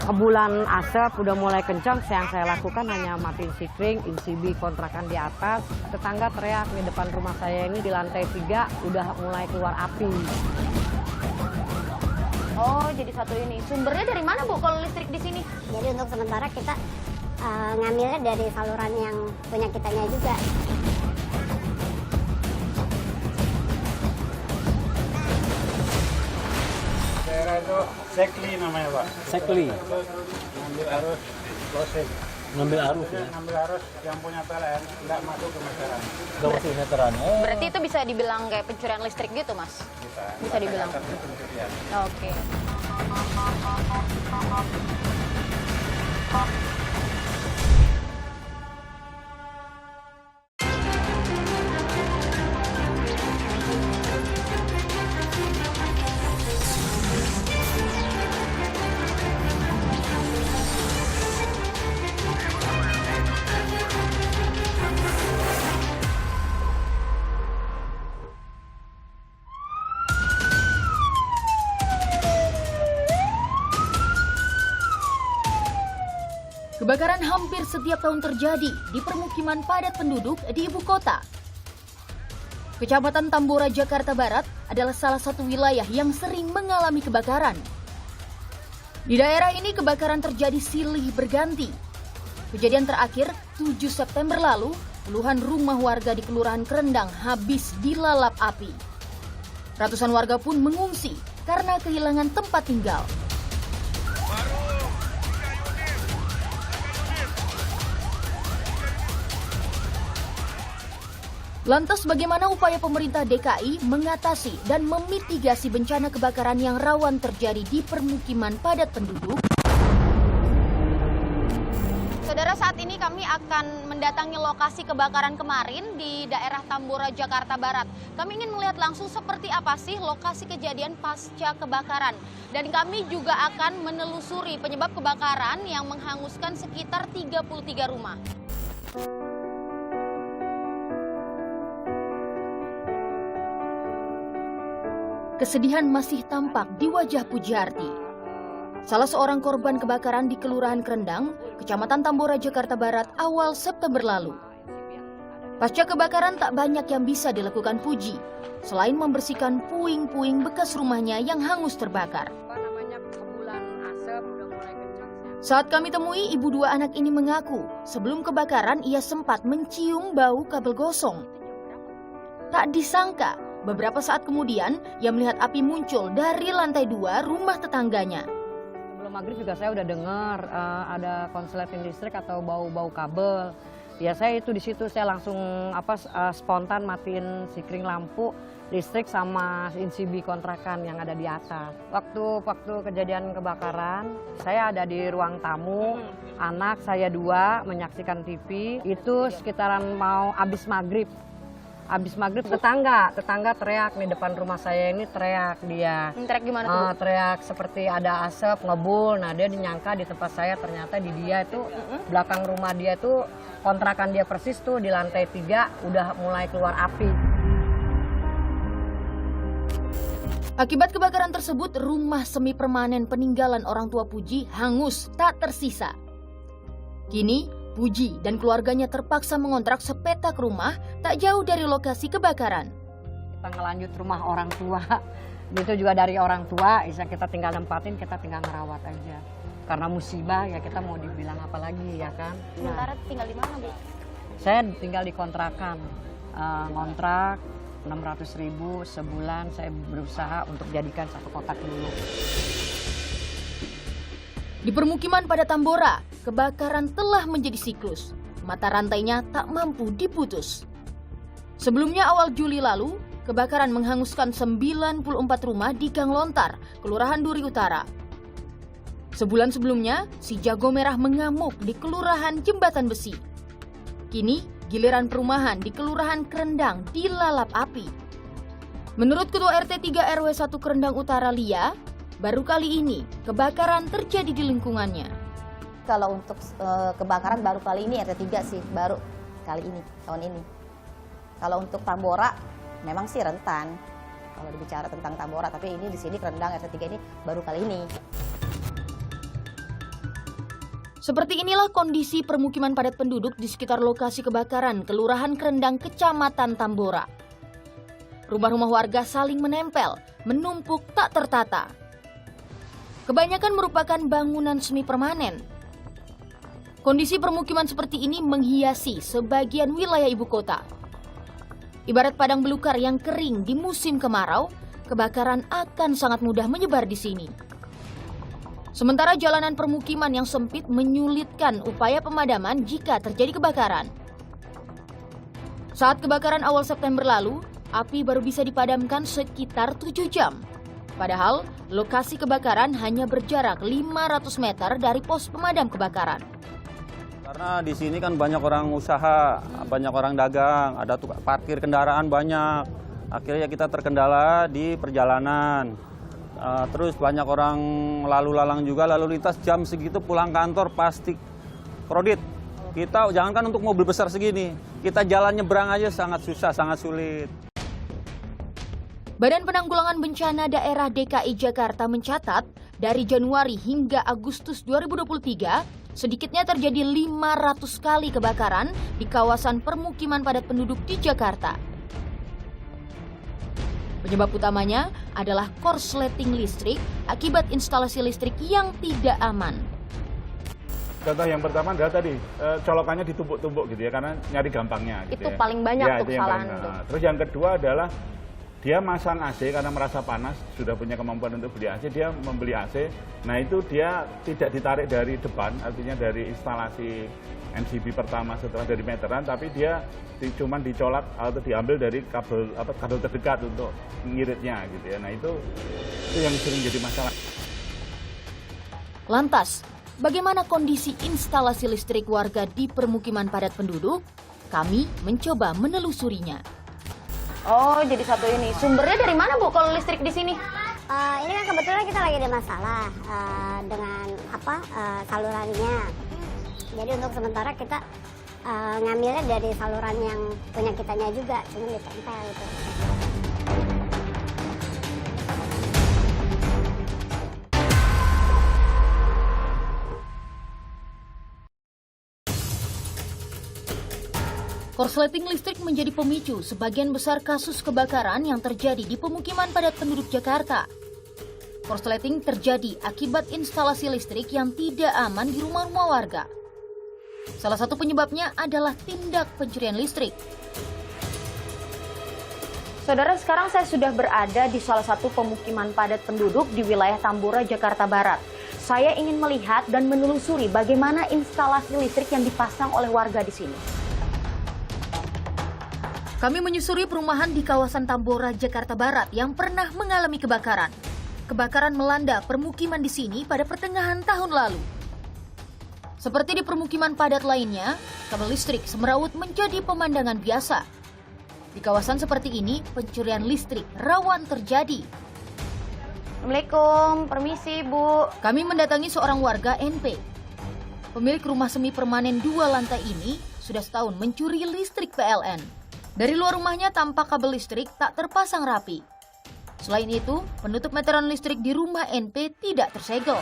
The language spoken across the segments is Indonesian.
kebulan asap udah mulai kencang, yang saya lakukan hanya matiin sikring, ICB kontrakan di atas. Tetangga teriak di depan rumah saya ini di lantai 3 udah mulai keluar api. Oh, jadi satu ini. Sumbernya dari mana, Bu, kalau listrik di sini? Jadi untuk sementara kita ngambilnya dari saluran yang punya kitanya juga. Daerah itu Sekli namanya, Pak. Sekli. Ngambil arus closing. Ngambil arus ya? Ngambil arus yang punya PLN, nggak masuk ke meteran. Nggak masuk ke meteran. Oh. Berarti itu bisa dibilang kayak pencurian listrik gitu, Mas? Bisa dibilang. Pencurian. Oke. Kebakaran hampir setiap tahun terjadi di permukiman padat penduduk di ibu kota. Kecamatan Tambora, Jakarta Barat adalah salah satu wilayah yang sering mengalami kebakaran. Di daerah ini kebakaran terjadi silih berganti. Kejadian terakhir 7 September lalu, puluhan rumah warga di Kelurahan Kerendang habis dilalap api. Ratusan warga pun mengungsi karena kehilangan tempat tinggal. Lantas bagaimana upaya pemerintah DKI mengatasi dan memitigasi bencana kebakaran yang rawan terjadi di permukiman padat penduduk? Saudara, saat ini kami akan mendatangi lokasi kebakaran kemarin di daerah Tambora, Jakarta Barat. Kami ingin melihat langsung seperti apa sih lokasi kejadian pasca kebakaran. Dan kami juga akan menelusuri penyebab kebakaran yang menghanguskan sekitar 33 rumah. Kesedihan masih tampak di wajah Pujiarti. Salah seorang korban kebakaran di Kelurahan Kerendang, Kecamatan Tambora, Jakarta Barat awal September lalu. Pasca kebakaran tak banyak yang bisa dilakukan Puji, selain membersihkan puing-puing bekas rumahnya yang hangus terbakar. Saat kami temui, ibu dua anak ini mengaku, sebelum kebakaran ia sempat mencium bau kabel gosong. Tak disangka, beberapa saat kemudian, ia melihat api muncul dari lantai 2 rumah tetangganya. Sebelum maghrib juga saya udah dengar ada konsleting listrik atau bau-bau kabel. Ya saya itu di situ saya langsung spontan matiin sikring lampu listrik sama ICB kontrakan yang ada di atas. Waktu kejadian kebakaran, saya ada di ruang tamu, anak saya 2 menyaksikan TV. Itu sekitaran mau habis maghrib. Habis maghrib tetangga teriak di depan rumah saya ini teriak dia. Teriak gimana tuh? Teriak seperti ada asap ngebul. Nah dia dinyangka di tempat saya, ternyata di dia itu belakang rumah dia itu kontrakan dia persis tuh di lantai 3 udah mulai keluar api. Akibat kebakaran tersebut, rumah semi permanen peninggalan orang tua Puji hangus tak tersisa. Kini Puji dan keluarganya terpaksa mengontrak sepetak rumah tak jauh dari lokasi kebakaran. Kita ngelanjut rumah orang tua, itu juga dari orang tua, bisa kita tinggal nempatin, kita tinggal ngerawat aja. Karena musibah ya kita mau dibilang apa lagi ya kan. Sementara tinggal di mana, Bu? Saya tinggal di kontrakan, ngontrak 600.000 sebulan, saya berusaha untuk jadikan 1 kotak dulu. Di permukiman pada Tambora, kebakaran telah menjadi siklus. Mata rantainya tak mampu diputus. Sebelumnya awal Juli lalu, kebakaran menghanguskan 94 rumah di Gang Lontar, Kelurahan Duri Utara. Sebulan sebelumnya, si jago merah mengamuk di Kelurahan Jembatan Besi. Kini, giliran perumahan di Kelurahan Kerendang dilalap api. Menurut Ketua RT 3 RW 1 Kerendang Utara Lia, baru kali ini kebakaran terjadi di lingkungannya. Kalau untuk kebakaran baru kali ini RT 3 sih, baru kali ini, tahun ini. Kalau untuk Tambora memang sih rentan. Kalau dibicara tentang Tambora, tapi ini di sini Kerendang RT 3 ini baru kali ini. Seperti inilah kondisi permukiman padat penduduk di sekitar lokasi kebakaran Kelurahan Krendang, Kecamatan Tambora. Rumah-rumah warga saling menempel, menumpuk tak tertata. Kebanyakan merupakan bangunan semi permanen. Kondisi permukiman seperti ini menghiasi sebagian wilayah ibu kota. Ibarat padang belukar yang kering di musim kemarau, kebakaran akan sangat mudah menyebar di sini. Sementara jalanan permukiman yang sempit menyulitkan upaya pemadaman jika terjadi kebakaran. Saat kebakaran awal September lalu, api baru bisa dipadamkan sekitar 7 jam. Padahal, lokasi kebakaran hanya berjarak 500 meter dari pos pemadam kebakaran. Karena di sini kan banyak orang usaha, banyak orang dagang, ada tukang parkir kendaraan banyak. Akhirnya kita terkendala di perjalanan. Terus banyak orang lalu lalang juga, lalu lintas jam segitu pulang kantor pasti kredit. Kita jangankan untuk mobil besar segini, kita jalan nyebrang aja sangat susah, sangat sulit. Badan Penanggulangan Bencana Daerah DKI Jakarta mencatat, dari Januari hingga Agustus 2023, sedikitnya terjadi 500 kali kebakaran di kawasan permukiman padat penduduk di Jakarta. Penyebab utamanya adalah korsleting listrik akibat instalasi listrik yang tidak aman. Contoh yang pertama adalah tadi, colokannya ditumpuk-tumpuk gitu ya, karena nyari gampangnya. Gitu Itu ya. paling banyak Ya, tuh itu yang kesalahan paling- itu. Terus yang kedua adalah dia masang AC karena merasa panas, sudah punya kemampuan untuk beli AC, dia membeli AC. Nah itu dia tidak ditarik dari depan, artinya dari instalasi MCB pertama setelah dari meteran, tapi dia cuma dicolak atau diambil dari kabel terdekat untuk ngiritnya gitu ya. Nah itu yang sering jadi masalah. Lantas, bagaimana kondisi instalasi listrik warga di permukiman padat penduduk? Kami mencoba menelusurinya. Oh, jadi satu ini. Sumbernya dari mana, Bu, kalau listrik di sini? Ini kan kebetulan kita lagi ada masalah dengan salurannya. Jadi untuk sementara kita ngambilnya dari saluran yang punya kitanya juga, cuma ditempel gitu. Korsleting listrik menjadi pemicu sebagian besar kasus kebakaran yang terjadi di pemukiman padat penduduk Jakarta. Korsleting terjadi akibat instalasi listrik yang tidak aman di rumah-rumah warga. Salah satu penyebabnya adalah tindak pencurian listrik. Saudara, sekarang saya sudah berada di salah satu pemukiman padat penduduk di wilayah Tambora, Jakarta Barat. Saya ingin melihat dan menelusuri bagaimana instalasi listrik yang dipasang oleh warga di sini. Kami menyusuri perumahan di kawasan Tambora, Jakarta Barat yang pernah mengalami kebakaran. Kebakaran melanda permukiman di sini pada pertengahan tahun lalu. Seperti di permukiman padat lainnya, kabel listrik semeraut menjadi pemandangan biasa. Di kawasan seperti ini, pencurian listrik rawan terjadi. Assalamualaikum, permisi Bu. Kami mendatangi seorang warga NP. Pemilik rumah semi permanen 2 lantai ini sudah setahun mencuri listrik PLN. Dari luar rumahnya tampak kabel listrik tak terpasang rapi. Selain itu, penutup meteran listrik di rumah NP tidak tersegel.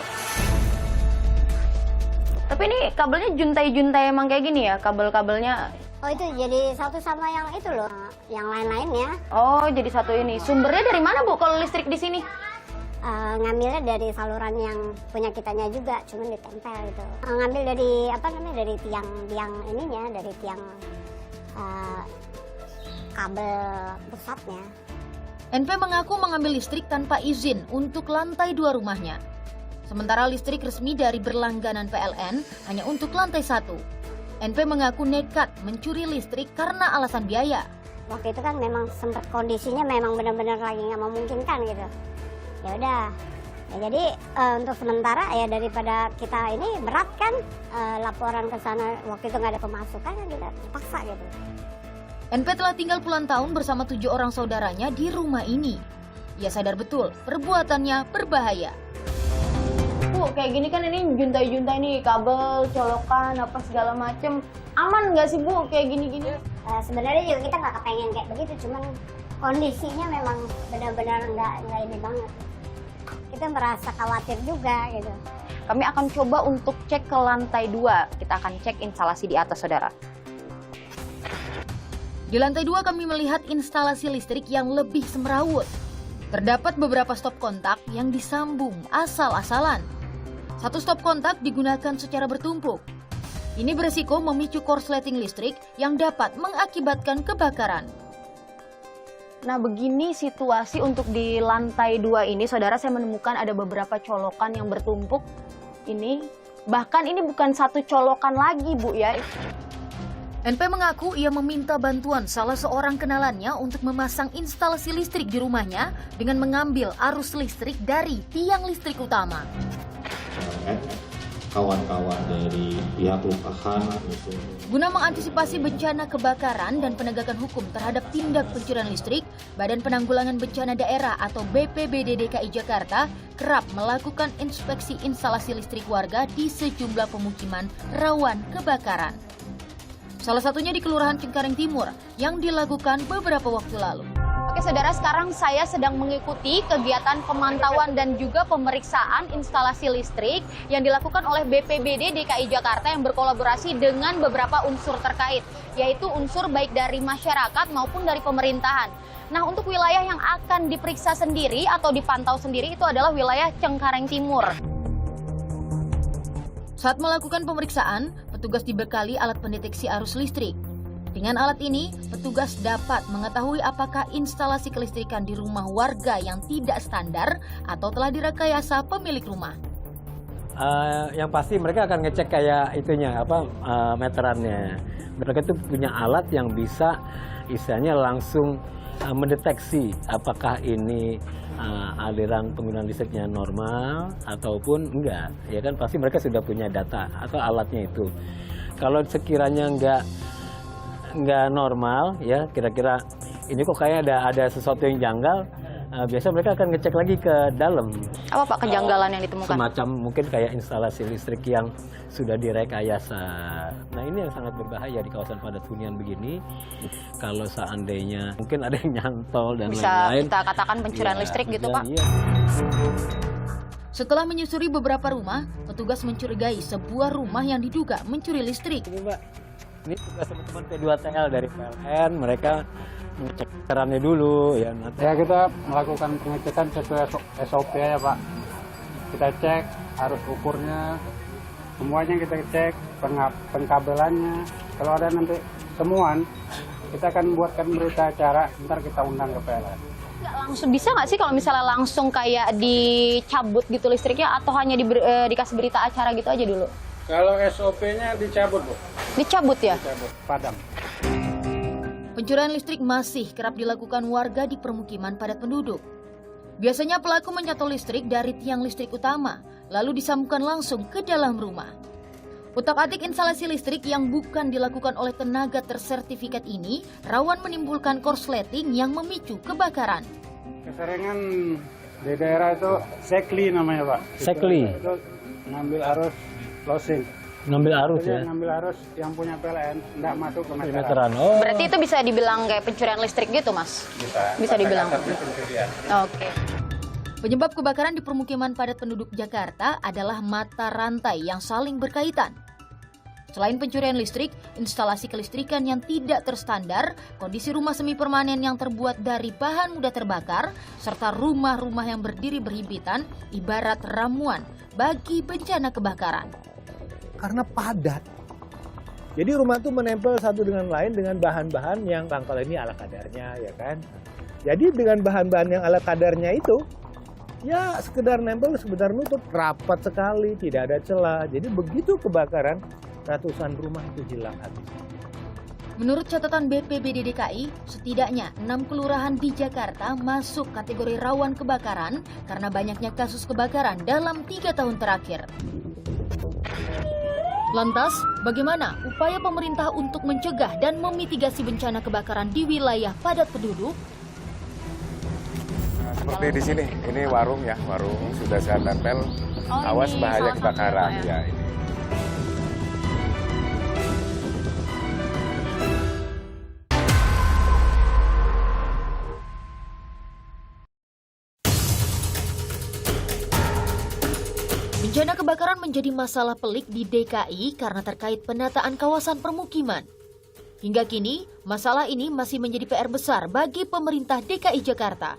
Tapi ini kabelnya juntai-juntai emang kayak gini ya, kabel-kabelnya. Oh itu jadi satu sama yang itu loh, yang lain-lainnya. Oh, jadi satu ini. Sumbernya dari mana, Bu, kalau listrik di sini? Ngambilnya dari saluran yang punya kitanya juga, cuma ditempel gitu. Ngambil dari dari tiang ininya, dari tiang kabel pusatnya. NP mengaku mengambil listrik tanpa izin untuk lantai 2 rumahnya. Sementara listrik resmi dari berlangganan PLN hanya untuk lantai 1. NP mengaku nekat mencuri listrik karena alasan biaya. Waktu itu kan memang sempat kondisinya memang benar-benar lagi nggak memungkinkan gitu. Ya udah, ya jadi untuk sementara ya daripada kita ini berat kan laporan ke sana waktu itu nggak ada pemasukan kan kita paksa gitu. NP telah tinggal puluhan tahun bersama 7 orang saudaranya di rumah ini. Ia sadar betul perbuatannya berbahaya. Bu, kayak gini kan ini juntai-juntai nih, kabel, colokan, apa segala macem. Aman nggak sih, Bu, kayak gini-gini? Sebenarnya juga kita nggak kepengen kayak begitu, cuman kondisinya memang benar-benar nggak ini banget. Kita merasa khawatir juga gitu. Kami akan coba untuk cek ke lantai 2. Kita akan cek instalasi di atas, saudara. Di lantai 2 kami melihat instalasi listrik yang lebih semrawut. Terdapat beberapa stop kontak yang disambung asal-asalan. Satu stop kontak digunakan secara bertumpuk. Ini beresiko memicu korsleting listrik yang dapat mengakibatkan kebakaran. Nah, begini situasi untuk di lantai 2 ini, saudara, saya menemukan ada beberapa colokan yang bertumpuk. Ini, bahkan ini bukan satu colokan lagi, Bu, ya. NP mengaku ia meminta bantuan salah seorang kenalannya untuk memasang instalasi listrik di rumahnya dengan mengambil arus listrik dari tiang listrik utama. Kawan-kawan dari pihak rukahan Guna mengantisipasi bencana kebakaran dan penegakan hukum terhadap tindak pencurian listrik, Badan Penanggulangan Bencana Daerah atau BPBD DKI Jakarta kerap melakukan inspeksi instalasi listrik warga di sejumlah pemukiman rawan kebakaran. Salah satunya di Kelurahan Cengkareng Timur yang dilakukan beberapa waktu lalu. Oke, saudara, sekarang saya sedang mengikuti kegiatan pemantauan dan juga pemeriksaan instalasi listrik yang dilakukan oleh BPBD DKI Jakarta yang berkolaborasi dengan beberapa unsur terkait, yaitu unsur baik dari masyarakat maupun dari pemerintahan. Nah, untuk wilayah yang akan diperiksa sendiri atau dipantau sendiri itu adalah wilayah Cengkareng Timur. Saat melakukan pemeriksaan, petugas dibekali alat pendeteksi arus listrik. Dengan alat ini, petugas dapat mengetahui apakah instalasi kelistrikan di rumah warga yang tidak standar atau telah direkayasa pemilik rumah. yang pasti mereka akan ngecek kayak itunya meterannya. Mereka itu punya alat yang bisa istilahnya langsung mendeteksi apakah ini aliran penggunaan listriknya normal ataupun enggak. Ya kan pasti mereka sudah punya data atau alatnya itu. Kalau sekiranya enggak normal, ya kira-kira ini kok kayak ada sesuatu yang janggal. Biasa mereka akan ngecek lagi ke dalam. Apa Pak kejanggalan yang ditemukan? Semacam mungkin kayak instalasi listrik yang sudah direkayasa. Nah ini yang sangat berbahaya di kawasan padat hunian begini. Kalau seandainya mungkin ada yang nyantol dan bisa lain-lain. Bisa kita katakan pencurian listrik gitu Pak? Iya. Setelah menyusuri beberapa rumah, petugas mencurigai sebuah rumah yang diduga mencuri listrik. Ini Mbak, ini tugas teman-teman P2TL dari PLN, mereka ngecek meterannya dulu ya. Ya kita melakukan pengecekan sesuai SOP ya Pak. Kita cek arus ukurnya, semuanya kita cek, pengkabelannya. Kalau ada nanti temuan, kita akan buatkan berita acara, ntar kita undang ke PLN. Langsung bisa nggak sih kalau misalnya langsung kayak dicabut gitu listriknya atau hanya dikasih berita acara gitu aja dulu? Kalau SOP-nya dicabut Bu. Dicabut ya? Dicabut, padam. Pencurian listrik masih kerap dilakukan warga di permukiman padat penduduk. Biasanya pelaku menyantol listrik dari tiang listrik utama, lalu disambungkan langsung ke dalam rumah. Utak-atik instalasi listrik yang bukan dilakukan oleh tenaga tersertifikat ini rawan menimbulkan korsleting yang memicu kebakaran. Keseringan di daerah itu sekli namanya Pak. Sekli. Itu ngambil arus closing. Ngambil arus Jadi ya. ngambil arus yang punya PLN, tidak masuk ke masyarakat. Meteran. Oh. Berarti itu bisa dibilang kayak pencurian listrik gitu Mas? Bisa dibilang. Oke. Penyebab kebakaran di permukiman padat penduduk Jakarta adalah mata rantai yang saling berkaitan. Selain pencurian listrik, instalasi kelistrikan yang tidak terstandar, kondisi rumah semi permanen yang terbuat dari bahan mudah terbakar, serta rumah-rumah yang berdiri berhimpitan ibarat ramuan bagi bencana kebakaran. Karena padat. Jadi rumah itu menempel satu dengan lain dengan bahan-bahan yang kalau ini ala kadarnya ya kan. Jadi dengan bahan-bahan yang ala kadarnya itu ya sekedar nempel sebentar nutup rapat sekali, tidak ada celah. Jadi begitu kebakaran ratusan rumah itu hilang habis. Menurut catatan BPBD DKI, setidaknya 6 kelurahan di Jakarta masuk kategori rawan kebakaran karena banyaknya kasus kebakaran dalam 3 tahun terakhir. Lantas, bagaimana upaya pemerintah untuk mencegah dan memitigasi bencana kebakaran di wilayah padat penduduk? Nah, seperti di sini, ini warung ya, warung sudah saya tempel, awas bahaya kebakaran ya ini. Bencana kebakaran menjadi masalah pelik di DKI karena terkait penataan kawasan permukiman. Hingga kini, masalah ini masih menjadi PR besar bagi pemerintah DKI Jakarta.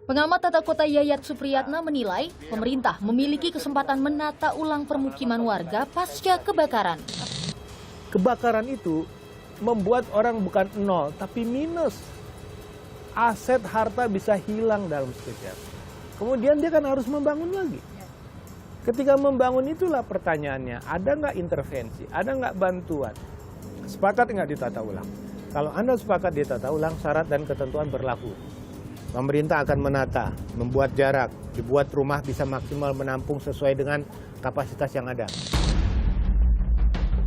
Pengamat tata kota Yayat Supriyatna menilai pemerintah memiliki kesempatan menata ulang permukiman warga pasca kebakaran. Kebakaran itu membuat orang bukan nol, tapi minus. Aset harta bisa hilang dalam sekejap. Kemudian dia kan harus membangun lagi. Ketika membangun itulah pertanyaannya, ada nggak intervensi, ada nggak bantuan? Sepakat nggak ditata ulang? Kalau Anda sepakat ditata ulang, syarat dan ketentuan berlaku. Pemerintah akan menata, membuat jarak, dibuat rumah bisa maksimal menampung sesuai dengan kapasitas yang ada.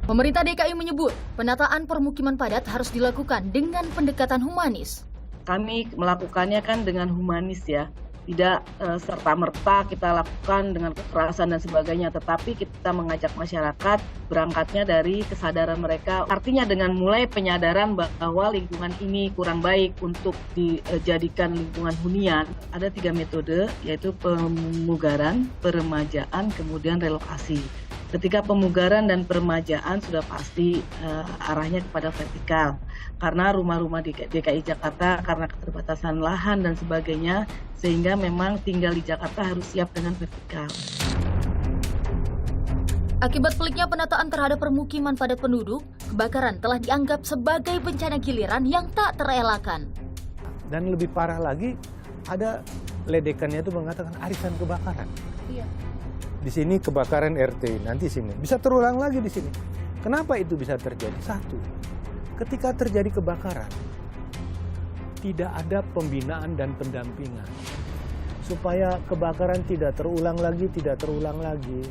Pemerintah DKI menyebut penataan permukiman padat harus dilakukan dengan pendekatan humanis. Kami melakukannya kan dengan humanis ya, tidak serta-merta kita lakukan dengan kekerasan dan sebagainya, tetapi kita mengajak masyarakat berangkatnya dari kesadaran mereka. Artinya dengan mulai penyadaran bahwa lingkungan ini kurang baik untuk dijadikan lingkungan hunian. Ada 3 metode, yaitu pemugaran, peremajaan, kemudian relokasi. Ketika pemugaran dan peremajaan sudah pasti arahnya kepada vertikal. Karena rumah-rumah di DKI Jakarta karena keterbatasan lahan dan sebagainya, sehingga memang tinggal di Jakarta harus siap dengan vertikal. Akibat peliknya penataan terhadap permukiman padat penduduk, kebakaran telah dianggap sebagai bencana giliran yang tak terelakkan. Dan lebih parah lagi, ada ledekannya itu mengatakan arisan kebakaran. Iya. Di sini kebakaran RT, nanti sini. Bisa terulang lagi di sini. Kenapa itu bisa terjadi? Satu, ketika terjadi kebakaran, tidak ada pembinaan dan pendampingan. Supaya kebakaran tidak terulang lagi, tidak terulang lagi.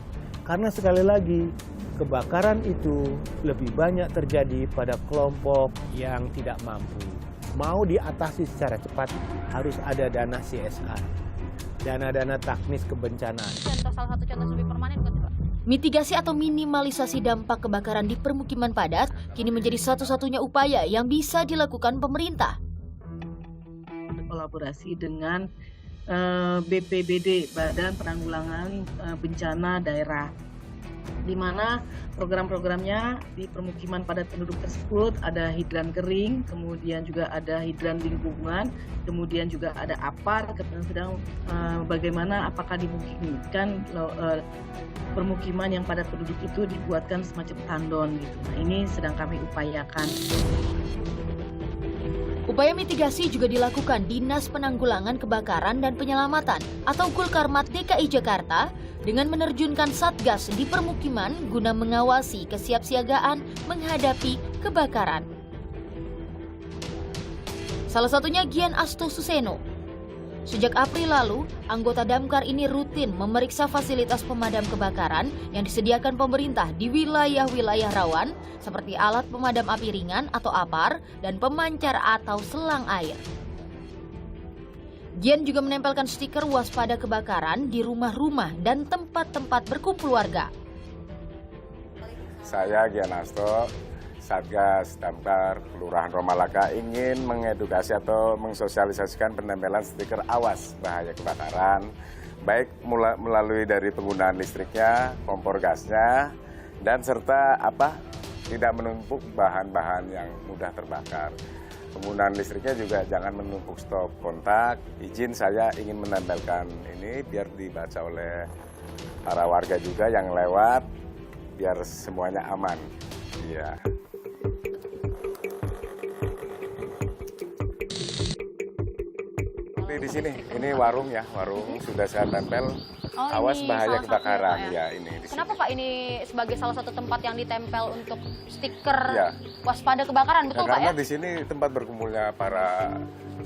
Karena sekali lagi, kebakaran itu lebih banyak terjadi pada kelompok yang tidak mampu. Mau diatasi secara cepat, harus ada dana CSR. Dana-dana teknis kebencanaan. Salah satu contoh lebih permanen bukan, Pak? Mitigasi atau minimalisasi dampak kebakaran di permukiman padat kini menjadi satu-satunya upaya yang bisa dilakukan pemerintah. Kolaborasi dengan BPBD, Badan Penanggulangan Bencana Daerah, di mana program-programnya di permukiman padat penduduk tersebut ada hidran kering, kemudian juga ada hidran lingkungan, kemudian juga ada APAR, sedang bagaimana apakah dimungkinkan permukiman yang padat penduduk itu dibuatkan semacam tandon gitu. Nah, ini sedang kami upayakan. Upaya mitigasi juga dilakukan Dinas Penanggulangan Kebakaran dan Penyelamatan atau Gulkarmat DKI Jakarta dengan menerjunkan Satgas di permukiman guna mengawasi kesiapsiagaan menghadapi kebakaran. Salah satunya Gian Asto Suseno. Sejak April lalu, anggota Damkar ini rutin memeriksa fasilitas pemadam kebakaran yang disediakan pemerintah di wilayah-wilayah rawan seperti alat pemadam api ringan atau APAR dan pemancar atau selang air. Gian juga menempelkan stiker waspada kebakaran di rumah-rumah dan tempat-tempat berkumpul warga. Saya Gian Asto, Satgas Damkar Kelurahan Romalaka ingin mengedukasi atau mensosialisasikan penempelan stiker awas bahaya kebakaran, baik melalui dari penggunaan listriknya, kompor gasnya, dan serta tidak menumpuk bahan-bahan yang mudah terbakar. Penggunaan listriknya juga jangan menumpuk stop kontak. Izin saya ingin menempelkan ini biar dibaca oleh para warga juga yang lewat, biar semuanya aman. Iya. Di sini, ini warung ya, warung sudah saya tempel. Awas bahaya kebakaran ya ini. Kenapa Pak ini sebagai salah satu tempat yang ditempel untuk stiker waspada kebakaran, betul Pak ya? Karena di sini tempat berkumpulnya para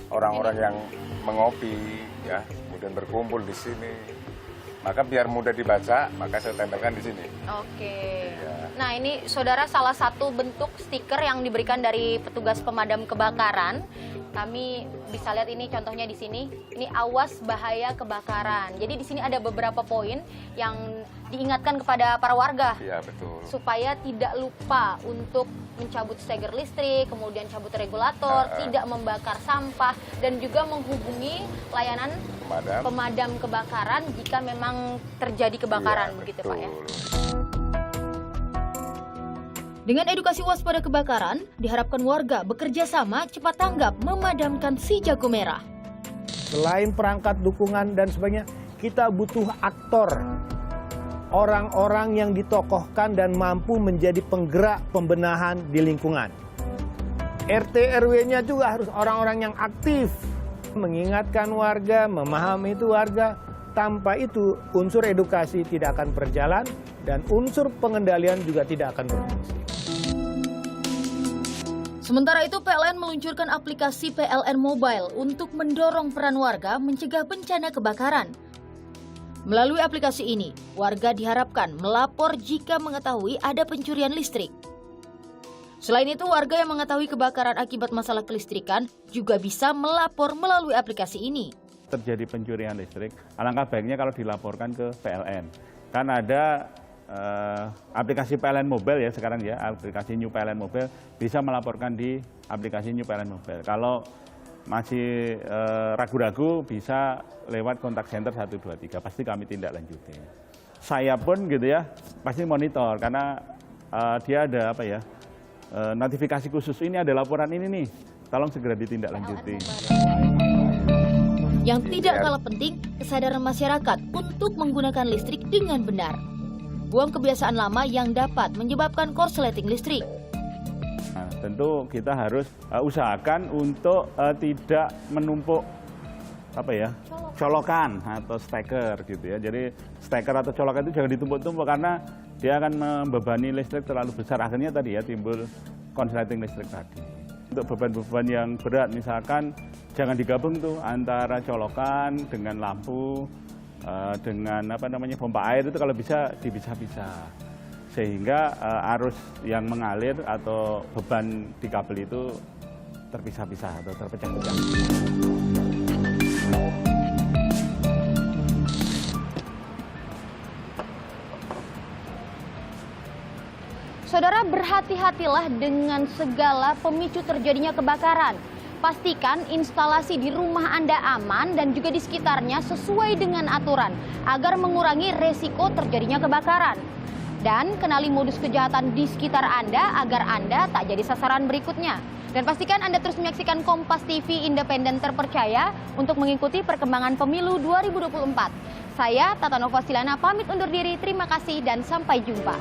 orang-orang yang mengopi ya, kemudian berkumpul di sini. Maka biar mudah dibaca, maka saya tempelkan di sini. Oke. Ya. Nah, ini saudara salah satu bentuk stiker yang diberikan dari petugas pemadam kebakaran. Kami bisa lihat ini contohnya di sini. Ini awas bahaya kebakaran. Jadi di sini ada beberapa poin yang diingatkan kepada para warga. Iya, betul. Supaya tidak lupa untuk mencabut steger listrik, kemudian cabut regulator, tidak membakar sampah, dan juga menghubungi layanan pemadam kebakaran jika memang terjadi kebakaran, begitu Pak ya. Dengan edukasi waspada kebakaran, diharapkan warga bekerja sama cepat tanggap memadamkan si jago merah. Selain perangkat dukungan dan sebagainya, kita butuh aktor. Orang-orang yang ditokohkan dan mampu menjadi penggerak pembenahan di lingkungan. RT RW-nya juga harus orang-orang yang aktif. Mengingatkan warga, memahami itu warga. Tanpa itu unsur edukasi tidak akan berjalan dan unsur pengendalian juga tidak akan berfungsi. Sementara itu, PLN meluncurkan aplikasi PLN Mobile untuk mendorong peran warga mencegah bencana kebakaran. Melalui aplikasi ini, warga diharapkan melapor jika mengetahui ada pencurian listrik. Selain itu, warga yang mengetahui kebakaran akibat masalah kelistrikan juga bisa melapor melalui aplikasi ini. Terjadi pencurian listrik, alangkah baiknya kalau dilaporkan ke PLN. Kan ada aplikasi PLN Mobile ya sekarang ya, aplikasi New PLN Mobile bisa melaporkan di aplikasi New PLN Mobile. Kalau masih ragu-ragu bisa lewat kontak center 123, pasti kami tindak lanjuti. Saya pun gitu ya, pasti monitor karena dia ada apa ya, notifikasi khusus ini ada laporan ini nih, tolong segera ditindaklanjuti. Yang tidak kalah penting, kesadaran masyarakat untuk menggunakan listrik dengan benar. Buang kebiasaan lama yang dapat menyebabkan korsleting listrik. Nah, tentu kita harus usahakan untuk tidak menumpuk apa ya, colokan atau steker gitu ya. Jadi steker atau colokan itu jangan ditumpuk-tumpuk karena dia akan membebani listrik terlalu besar. Akhirnya tadi ya timbul korsleting listrik tadi. Untuk beban-beban yang berat misalkan jangan digabung tuh antara colokan dengan lampu. Dengan apa namanya pompa air itu kalau bisa dipisah-pisah sehingga arus yang mengalir atau beban di kabel itu terpisah-pisah atau terpecah-pecah. Saudara, berhati-hatilah dengan segala pemicu terjadinya kebakaran. Pastikan instalasi di rumah Anda aman dan juga di sekitarnya sesuai dengan aturan agar mengurangi resiko terjadinya kebakaran. Dan kenali modus kejahatan di sekitar Anda agar Anda tak jadi sasaran berikutnya. Dan pastikan Anda terus menyaksikan Kompas TV independen terpercaya untuk mengikuti perkembangan pemilu 2024. Saya Tata Nova Silana pamit undur diri, terima kasih dan sampai jumpa.